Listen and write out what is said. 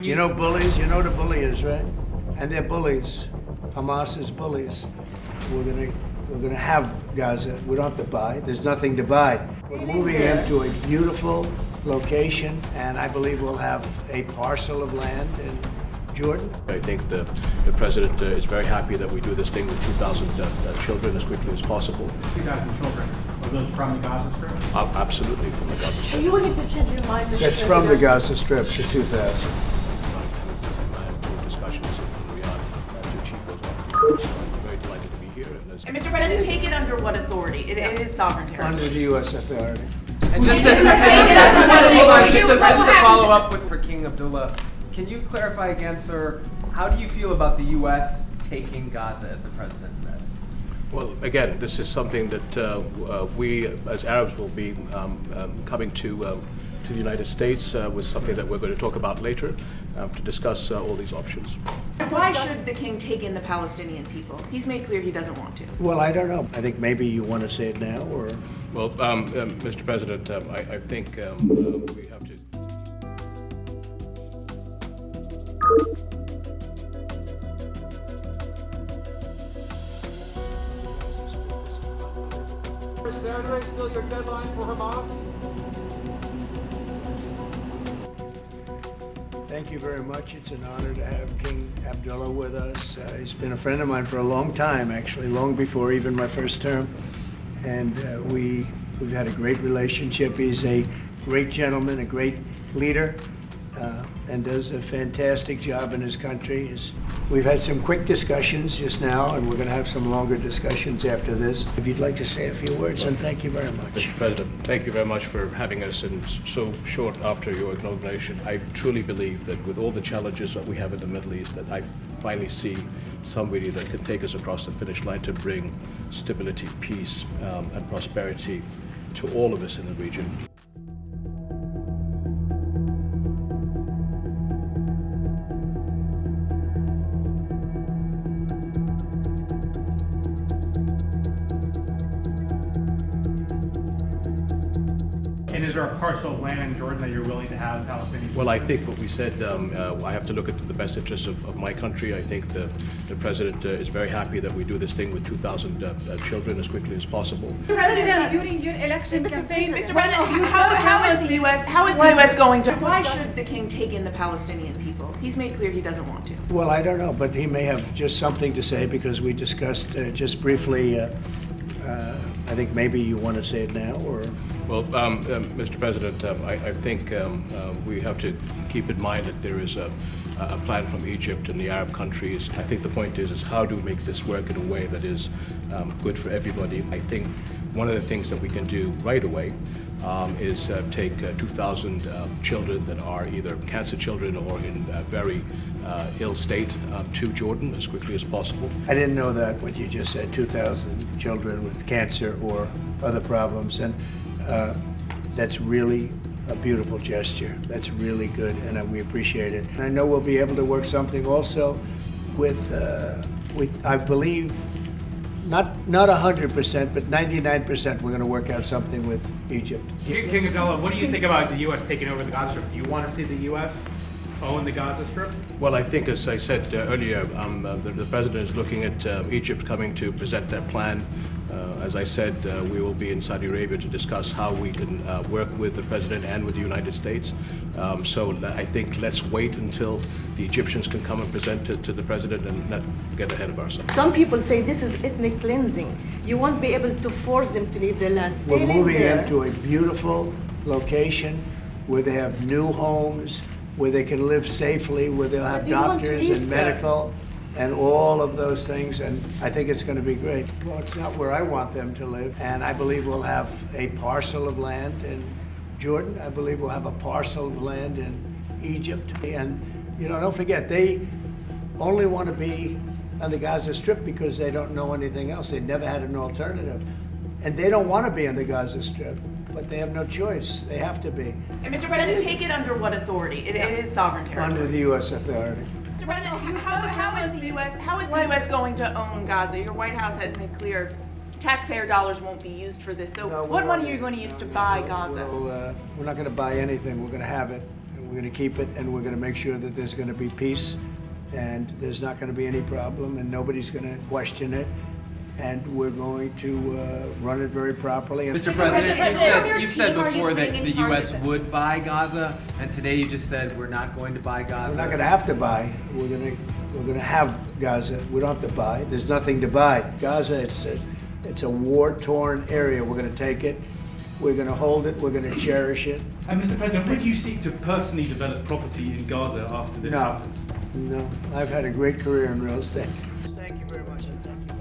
You know bullies? You know what a bully is, right? And they're bullies. Hamas is bullies. We're gonna have Gaza. We don't have to buy. There's nothing to buy. We're moving them to a beautiful location, and I believe we'll have a parcel of land in Jordan. I think the president is very happy that we do this thing with 2,000 children as quickly as possible. 2,000 children. Are those from the Gaza Strip? Absolutely from the Gaza Strip. Are you willing to change your mind, Mr. It's from the Gaza Strip to 2,000. Discussions in Riyadh to achieve those objectives. So I'm very delighted to be here. And Mr. President, take it under what authority? It is sovereign territory. Under the U.S. authority. And just to follow up for King Abdullah, can you clarify again, sir, how do you feel about the U.S. taking Gaza, as the president said? Well, again, this is something that we, as Arabs, will be coming to the United States with something that we're going to talk about later to discuss all these options. Why should the king take in the Palestinian people? He's made clear he doesn't want to. Well, I don't know. I think maybe you want to say it now, or... Well, Mr. President, I think we have to... Is Saturday still your deadline for Hamas? Thank you very much. It's an honor to have King Abdullah with us. He's been a friend of mine for a long time, actually, long before even my first term. And we've had a great relationship. He's a great gentleman, a great leader, and does a fantastic job in his country. We've had some quick discussions just now, and we're going to have some longer discussions after this. If you'd like to say a few words, and thank you very much. Mr. President, thank you very much for having us in so short after your inauguration. I truly believe that with all the challenges that we have in the Middle East, that I finally see somebody that can take us across the finish line to bring stability, peace, and prosperity to all of us in the region. And is there a parcel of land in Jordan that you're willing to have Palestinians? Well, I think what we said, I have to look at the best interests of my country. I think the president is very happy that we do this thing with 2,000 children as quickly as possible. President, during your election campaign, Mr. President, how is the U.S. going to? Why should the king take in the Palestinian people? He's made clear he doesn't want to. Well, I don't know, but he may have just something to say because we discussed just briefly. I think maybe you want to say it now, or... Well, Mr. President, I think we have to keep in mind that there is a plan from Egypt and the Arab countries. I think the point is how do we make this work in a way that is good for everybody? I think one of the things that we can do right away is take 2,000 children that are either cancer children or in a very ill state to Jordan as quickly as possible. I didn't know that, what you just said, 2,000 children with cancer or other problems, and that's really a beautiful gesture. That's really good, and we appreciate it. And I know we'll be able to work something also with I believe, not 100%, but 99% we're going to work out something with Egypt. King Abdullah, what do you think about the U.S. taking over the Gaza Strip? Do you want to see the U.S. own the Gaza Strip? Well, I think, as I said earlier, the president is looking at Egypt coming to present their plan. As I said, we will be in Saudi Arabia to discuss how we can work with the president and with the United States. So I think let's wait until the Egyptians can come and present it to the president and not get ahead of ourselves. some people say this is ethnic cleansing. You won't be able to force them to leave their land. We're moving them to a beautiful location where they have new homes, where they can live safely, where they'll have But they want to doctors leave, and sir. medical and all of those things, and I think it's going to be great. Well, it's not where I want them to live, and I believe we'll have a parcel of land in Jordan. I believe we'll have a parcel of land in Egypt. And, don't forget, they only want to be on the Gaza Strip because they don't know anything else. They've never had an alternative. And they don't want to be on the Gaza Strip, but they have no choice. They have to be. And Mr. President, take it under what authority? It is sovereign territory. Under the U.S. authority. Mr. President, how is the U.S. going to own Gaza? Your White House has made clear taxpayer dollars won't be used for this. So No, what we money won't. are you going to use to buy Gaza? We're not going to buy anything. We're going to have it. And We're going to keep it, and we're going to make sure that there's going to be peace, and there's not going to be any problem, and nobody's going to question it. And we're going to run it very properly. Mr. President, President, you've said from your team before are that you the putting in U.S. charge of it? would buy Gaza, and today you just said we're not going to buy Gaza. We're not going to have to buy. We're going to have Gaza. We don't have to buy. There's nothing to buy. Gaza, it's a war-torn area. We're going to take it. We're going to hold it. We're going to cherish it. And Mr. President, would you seek to personally develop property in Gaza after this No. happens? No, I've had a great career in real estate. Thank you very much, and thank you.